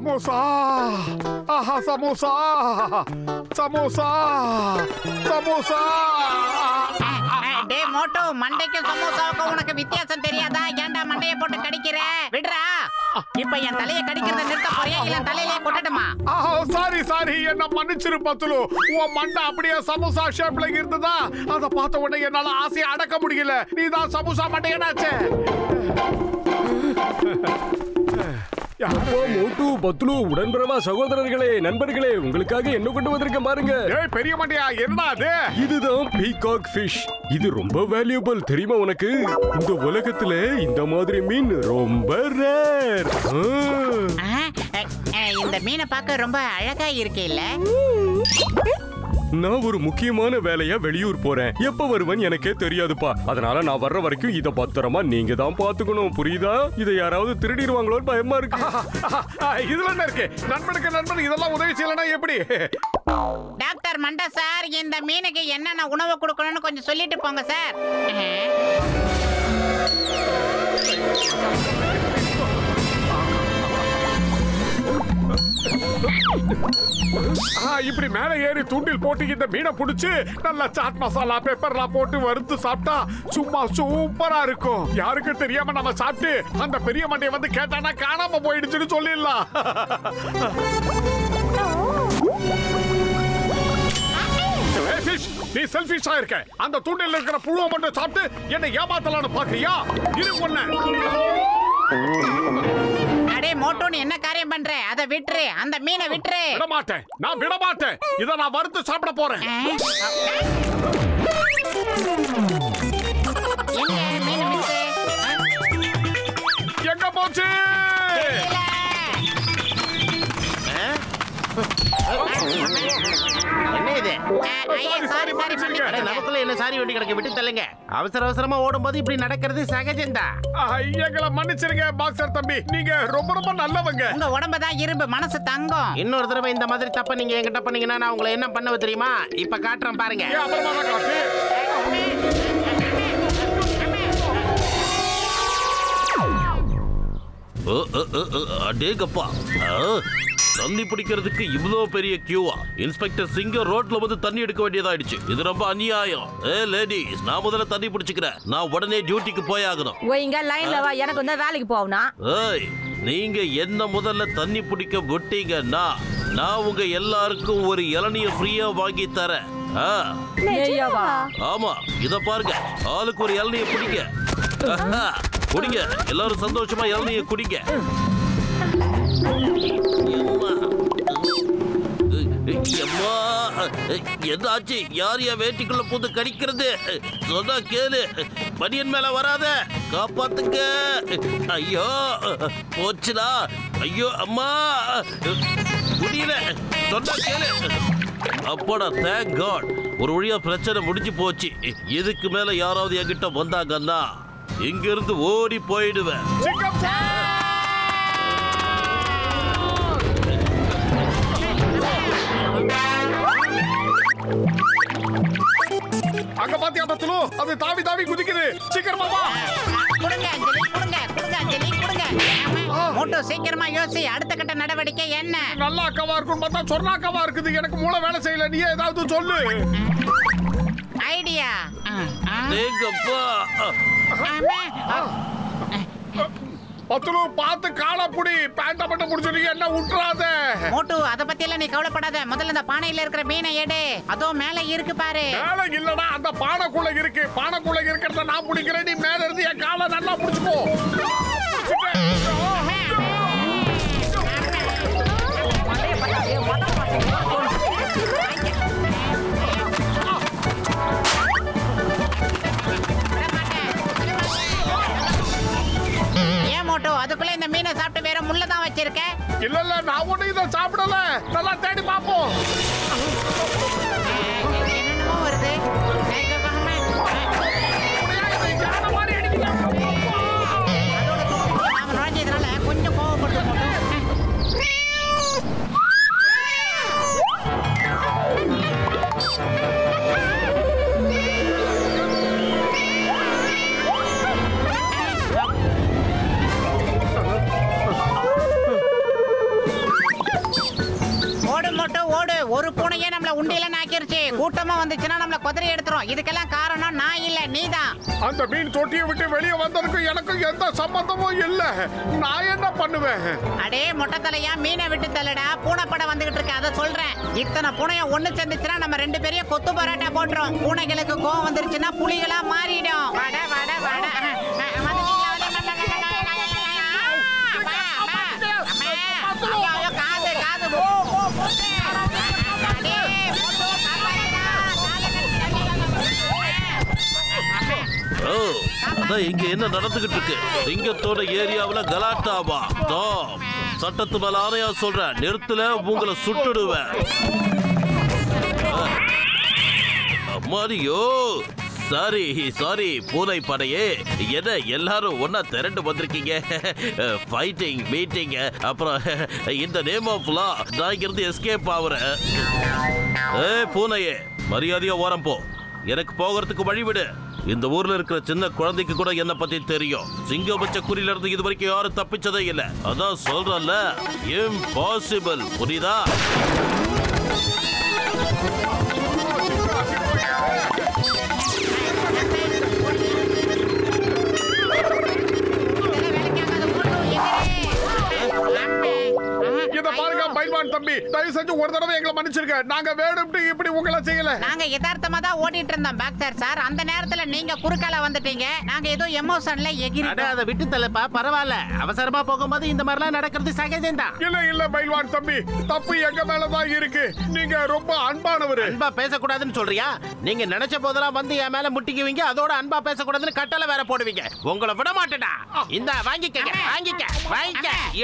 சமோசா ஆஹா சமோசா சமோசா சமோசா. டேய் மோட்டோ, மண்டைக்கும் சமோசாவுக்கும் உனக்கு வித்தியாசம் தெரியாதா? ஏன்டா மண்டைய போட்டு கடிக்கிற? விடுறா. இப்ப என் தலையை கடிக்கிறத நிறுத்த போறியா இல்ல தலையிலே கொட்டட்டுமா? சாரி என்ன மன்னிச்சிரு பத்துலு. உன் மண்டை அப்படியே சமோசா ஷேப்ல இருந்ததா? அத பார்த்த உடனே என்னால ஆசையை அடக்க முடியல. நீதான் சமோசா மண்டை என்னாச்சு? மோட்டு பத்துலு உடன்பிறவா சகோதரர்களே நண்பர்களே, உங்களுக்காக என்ன கொண்டு வந்திருக்கேன் பாருங்க. ஏய் பெரிய மண்டையா, என்னடா அது? இதுதான் பீகாக் ஃபிஷ். இது ரொம்ப வேல்யூபிள் தெரியுமா உனக்கு? இந்த உலகத்துல இந்த மாதிரி மீன் ரொம்ப ரேர். இந்த மீனை பார்க்க ரொம்ப அழகா இருக்கு இல்ல? நான் ஒரு முக்கியமான வேலையா வெளியூர் போறேன். எப்ப வருவேன் எனக்கே தெரியாதுப்பா. அதனால நான் வர்ற வரைக்கும் இத பத்திரமா நீங்க தான் பாத்துக்கணும், புரியுதா? இதை யாராவது திருடிடுவாங்களோன்னு பயமா இருக்கு. இதுல என்ன இருக்கு? நண்பனுக்கு நண்பன் இதெல்லாம் உதவி செய்யலனா எப்படி? டாக்டர் மண்டா சார், இந்த மீனுக்கு என்னென்ன உணவு கொடுக்கணும்னு கொஞ்சம் சொல்லிட்டு போங்க சார். இப்படி மேல ஏறி தூண்டில் போட்டு இந்த மீனை புடிச்சு நல்லா சாட் மசாலா பெப்பர்லாம் போட்டு வறுத்து சாப்பிட்டா சும்மா சூப்பரா இருக்கும். யாருக்கும் தெரியாம நம்ம சாப்பிட்டு அந்த பெரிய மண்டையை வந்து கேட்டானா காணாம போயிடுச்சுன்னு சொல்லிடலாம். நீ செல்ஃபிஷா இருக்க. அந்த தூண்டில் இருக்கிற புழுவை மட்டும் சாப்பிட்டு என்ன ஏமாத்தலான்னு பாக்குறியா? இரு ஒண்ணு. அடே மோட்டோன்னு என்ன காரியம் பண்ற? அத விட்டுரு, அந்த மீனை விட்டுரு. விட மாட்டேன், நான் விட மாட்டேன். இத நான் வறுத்து சாப்பிட போறேன். எங்க போச்சு? என்ன இது? நமக்குள்ள என்ன சாரி வேண்டி கிடக்க, விட்டு தள்ளுங்க. அவசர அவசரமா ஓடும்போது இப்படி நடக்கிறது சகஜம்தான். எங்களை மன்னிச்சிருங்க பாக்ஸர் தம்பி, நீங்க ரொம்ப ரொம்ப நல்லவங்க. உங்க உடம்புதான் இரும்பு, மனசு தங்கம். இன்னொரு தடவை இந்த மாதிரி தப்ப நீங்க என்கிட்ட பண்ணீங்கன்னா நான் உங்களை என்ன பண்ணுவ தெரியுமா? இப்ப காட்டுறேன் பாருங்க. அடேங்கப்பா, தண்ணி பிடிக்கிறதுக்கு இவ்வளோ பெரிய கியூவா? இன்ஸ்பெக்டர் சிங்கம் ரோட்ல வந்து தண்ணி எடுக்க வேண்டியதாயிடுச்சு. இது ரொம்ப அநியாயம். லேடிஸ், நான் முதல்ல தண்ணி பிடிச்சுக்கிறேன். நான் உடனே டியூட்டிக்கு போய் ஆகணும். இங்க லைன்ல வா, எனக்கு வந்து வேலைக்கு போகணும். ஏய், நீங்க என்ன முதல்ல தண்ணி பிடிக்க விட்டீங்கன்னா நான் உங்க எல்லாருக்கும் ஒரு இளநிய ஃப்ரீயா வாங்கி தரேன். ஆமா, இத பாருங்க. ஆளுக்கு ஒரு இளநிய பிடிங்க. குடிங்க, எல்லாரும் சந்தோஷமா இளநிய குடிங்க. எதாச்சு? யார் யா வேட்டிக்குள்ள பூந்து கடிக்கிறது? சொன்னா கேளு, பனியன் மேல வராத, காப்பாத்துங்க. ஐயோ போச்சுடா. ஐயோ அம்மா, முடியல. சொன்னா கேளு. அப்போடா, தேங்க் காட், ஒரு வழியா பிரச்சனை முடிஞ்சு போச்சு. இதுக்கு மேல யாராவது என்கிட்ட வந்தாங்கன்னா இங்க இருந்து ஓடி போயிடுவேன். அங்க பாத்தியா பத்துலு? அது தாவி தாவி குதிக்குது. சீக்கிரமா வா. குடுங்க அஞ்சலி, குடுங்க குடுங்க அஞ்சலி, குடுங்க. மோட்டோ சீக்கிரமா யோசி, அடுத்த கட்ட நடவடிக்கை என்ன? நல்லா அக்காவா இருக்கும் பார்த்தா சொர்ணாக்காவா இருக்குது. எனக்கு மூளை வேலை செய்யல. நீ ஏதாவது சொல்லு. ஐடியா. பத்துலு பார்த்து காலப்புடி, பேண்ட மட்டும் முடிச்சு என்ன விட்டுறாத. மோட்டு, அத பத்தி எல்லாம் நீ கவலைப்படாத. முதல்ல இந்த பானையில இருக்கிற மீனை எடு. அதோ மேல இருக்கு பாரு. மேல இல்லடா, அந்த பானைக்குள்ள இருக்கு. பானைக்குள்ள இருக்கிறத நான் பிடிக்கிறேன். நீ மேல இருந்து என் காலை நல்லா பிடிச்சுக்கோ. மோட்டோ, அதுக்குள்ள இந்த மீனை சாப்பிட்டு வேற முள்ளதான் வச்சிருக்க? இல்ல நான் ஒண்ணு இதை சாப்பிடல. நல்லா தேடி பாப்போம். என்னென்னமோ வருது. நாம நுழைஞ்சதுனால கொஞ்சம் கோவப்படுது மோட்டோ. ஒரு பூனையே நம்மள உண்டியல நாக்கிருச்சு. கூட்டமா வந்துச்சுன்னா நம்மள குதிரை எடுத்துரும். இதுக்கெல்லாம் காரணம் நான் இல்ல, நீதான். அந்த மீன் தொட்டியை விட்டு வெளியே வந்ததுக்கு எனக்கும் எந்த சம்பந்தமும் இல்ல. நான் என்ன பண்ணுவேன்? அடே மொட்டை தலையா, மீனை விட்டு தள்ளடா. பூனை படம் வந்துகிட்டு இருக்கு, அதை சொல்றேன். இத்தனை பூனைய ஒண்ணு சேர்ந்துச்சுன்னா நம்ம 2 பேரையும் கொத்து பரோட்டா போட்டுரும். பூனைகளுக்கு கோவம் வந்துருச்சுன்னா புலிகளா மாறிடும். வட வட வட. இங்க என்ன நடந்துகிட்டு இருக்கு? சிங்கத்தோட ஏரியாவுல கலாட்டாவா? சட்டத்து மேல ஆணையா சொல்றேன், நிறுத்தல உங்களை சுட்டுடுவேன். அம்மாடியோ, சாரி சாரி பூனை படையே, என்ன எல்லாரும் ஒன்னா திரண்டு வந்திருக்கீங்க? ஃபைட்டிங் மீட்டிங், அப்புறம் இந்த நேம் ஆஃப் லா நான் இங்கிருந்து எஸ்கேப் ஆகுறேன். பூனையே, மரியாதையா ஓரம் போ. எனக்கு போகிறதுக்கு வழிவிடு. இந்த ஊர்ல இருக்கிற சின்ன குழந்தைக்கு கூட என்ன பத்தி தெரியும். சிங்கம் வச்ச குறியில இருந்து இது வரைக்கும் யாரும் தப்பிச்சதே இல்ல. அதான் சொல்றேன்ல, இம்பாசிபிள். புரியுதா? இத பாருங்க பைல்வான் தம்பி, தயவு செஞ்சு ஒரு தடவை எங்களை மன்னிச்சிருங்க. நாங்க வேணும்னு இப்படி உங்களை செய்யல. நாங்க யதார்த்தமா தான் ஓடிட்டு இருந்தோம் பாக்ஸர் சார். அந்த நேரத்துல நீங்க குறுக்கால வந்துட்டீங்க. நாங்க ஏதோ எமோஷன்ல எகிரிட்டோம். அதை விட்டு தள்ளப்பா, பரவாயில்ல. அவசரமா போகும்போது இந்த மாதிரிலாம் நடக்கிறது சகஜம்தான். இல்ல பைல்வான் தம்பி, தப்பு எங்க மேலதான் இருக்கு. நீங்க ரொம்ப அன்பானவரு. அன்பா பேசக்கூடாதுன்னு சொல்றியா? நீங்க நினைச்ச போதெல்லாம் வந்து என் மேல முட்டிக்குவீங்க, அதோட அன்பா பேசக்கூடாதுன்னு கட்டளை வேற போடுவீங்க. உங்களை விட மாட்டேடா. இந்த வாங்கிக்க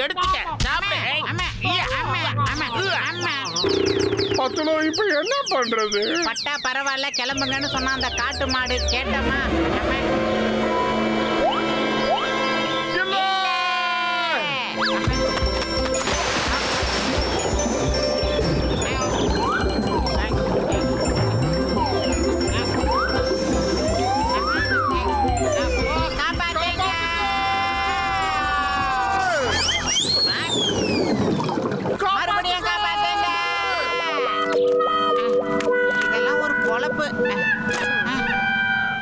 எடுத்துக்க, சாப்பிடு. பத்துலோ இப்ப என்ன பண்றது? பட்டா பரவாயில்ல, கிளம்புங்கன்னு சொன்னா அந்த காட்டு மாடு கேட்டமா?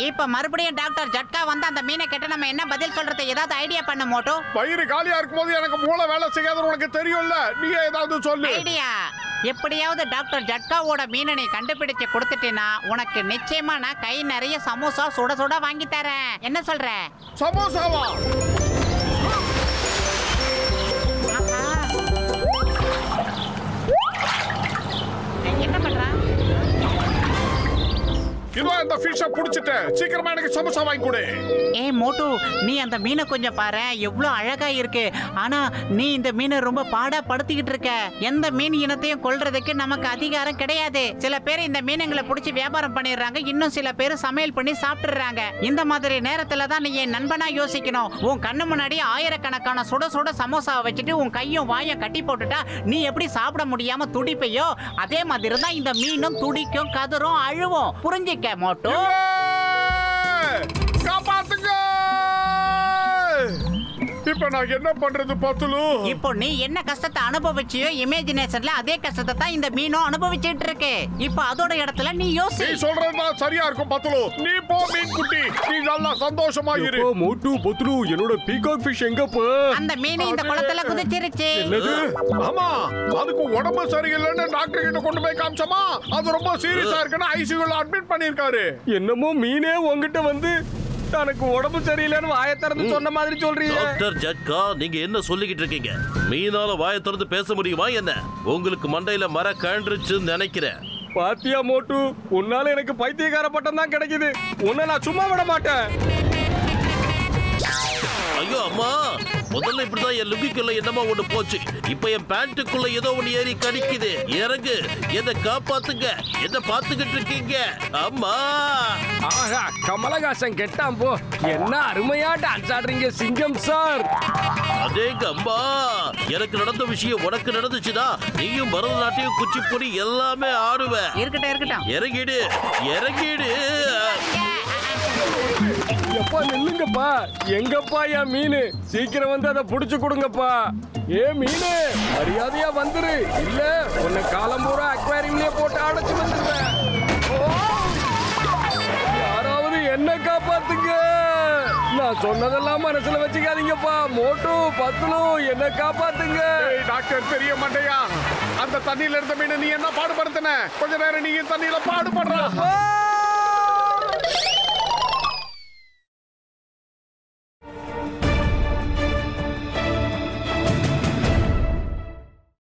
இப்ப மறுபடியும் டாக்டர் ஜட்கா வந்து அந்த மீனை கேட்டு நம்ம என்ன பதில் சொல்றது? ஏதாவது ஐடியா பண்ண மோட்டோ. வயிறு காலியா இருக்கும்போது எனக்கு மூளை வேலை செய்யாதுன்னு உனக்கு தெரியும்ல, நீ ஏதாவது சொல்லு. ஐடியா எப்படியாவது டாக்டர் ஜட்காவோட மீனை நீ கண்டுபிடிச்சு கொடுத்துட்டேன்னா உனக்கு நிச்சயமா நான் கை நிறைய சமோசா சுட சுட வாங்கி தரேன். என்ன சொல்ற? சமோசாவா? என்ன பண்றா? இதோ இந்த ஃபிஷ்ஷை புடிச்சிட்டேன். சீக்கிரமா எனக்கு சமோசா வாங்கி கொடு. மோட்டு, நீ அந்த மீனை கொஞ்சம் பாரு, எவ்வளவு அழகா இருக்கு. ஆனா நீ இந்த மீனை ரொம்ப பாடா படுத்திக்கிட்டு இருக்க. எந்த மீன் இனத்தையும் கொல்றதுக்கு நமக்கு அதிகாரம் கிடையாது. சில பேர் இந்த மீனுங்களை பிடிச்சி வியாபாரம் பண்ணிடுறாங்க, இன்னும் சில பேர் சமையல் பண்ணி சாப்பிட்டுறாங்க. இந்த மாதிரி நேரத்துல தான் நீ என் நண்பனா யோசிக்கணும். உன் கண்ணு முன்னாடி ஆயிரக்கணக்கான சுட சுட சமோசாவை வச்சுட்டு உன் கையும் வாயும் கட்டி போட்டுட்டா நீ எப்படி சாப்பிட முடியாம துடிப்பையோ அதே மாதிரி தான் இந்த மீனும் துடிக்கும், கதரும், அழுவும். புரிஞ்சுக்க மோட்டு. காப்பாத்துங்க. இப்ப நான் என்ன பண்றது பத்துலு? இப்போ நீ என்ன கஷ்டத்தை அனுபவிச்சியோ இமேஜினேஷன்ல அதே கஷ்டத்தை தான் இந்த மீனும் அனுபவிச்சிட்டு இருக்கு. இப்போ அதோட இடத்துல நீ யோசி. நீ சொல்றதுதான் சரியா இருக்கும் பத்துலு. நீ போ மீன் குட்டி, நீ நல்லா சந்தோஷமா இரு. மோட்டு பத்துலு, என்னோட பீகாக் ஃபிஷ் எங்க போ? அந்த மீன் இந்த குளத்துல குதிச்சிருச்சு. ஆமா, அதுக்கு உடம்பு சரியில்லைன்னு டாக்டர் கிட்ட கொண்டு போய் காமிச்சோமா, அது ரொம்ப சீரியஸா இருக்குன்னு ஐசியூல அட்மிட் பண்ணிருக்காரு. என்னமோ மீனே உங்ககிட்ட வந்து தனக்கு உடம்பு சரியில்லைன்னு வாயை திறந்து சொன்ன மாதிரி சொல்றீங்க. டாக்டர் ஜட்கா, நீங்க என்ன சொல்லிக்கிட்டு இருக்கீங்க? மீனால வாயை திறந்து பேச முடியுமா என்ன? உங்களுக்கு மண்டையில மர கழண்டுருச்சுன்னு நினைக்கிறேன். பாத்தியா மோட்டு, உன்னால எனக்கு பைத்தியக்கார பட்டம் தான் கிடைக்குது. உன்னை நான் சும்மா விட மாட்டேன். ஐயோ அம்மா, முதல்ல இப்படிதான் என் லுங்கிக்குள்ள என்னமா ஒண்ணு போச்சு. இப்ப என் பேண்ட்டுக்குள்ள ஏதோ ஒண்ணு ஏறி கடிக்குது. இறங்கு, என்ன காப்பாத்துங்க. என்ன பாத்துக்கிட்டு இருக்கீங்க? அம்மா. ஆஹா, கமலஹாசன் கெட்டாம் போ. என்ன அருமையா டான்ஸ் ஆடுறீங்க சிங்கம் சார். அதேங்க அம்மா, எனக்கு நடந்த விஷயம் உனக்கு நடந்துச்சுன்னா நீயும் பரதநாட்டியம், குச்சிப்புடி எல்லாமே ஆடுவ. இருக்கட்டும் இருக்கட்டும். இறங்கிடு இறங்கிடு. எப்பா நில்லுங்கப்பா, எங்கப்பா என் மீன்? சீக்கிரம் வந்து அதை புடிச்சு கொடுங்கப்பா. ஏ மீனு, மரியாதையா வந்துரு, இல்ல உன்னை காலம் பூரா அக்வாரியம்லயே போட்டு அடைச்சு வந்துடுறேன். யாராவது என்ன காப்பாத்துங்க. நான் சொன்னதெல்லாம் மனசுல வச்சுக்காதீங்கப்பா. மோட்டு பத்துலு என்ன காப்பாத்துங்க. டாக்டர் பெரிய மண்டையா, அந்த தண்ணியில இருந்த மீனை நீ என்ன பாடுபடுத்தின? கொஞ்ச நேரம் நீங்க தண்ணியில பாடுபடுற.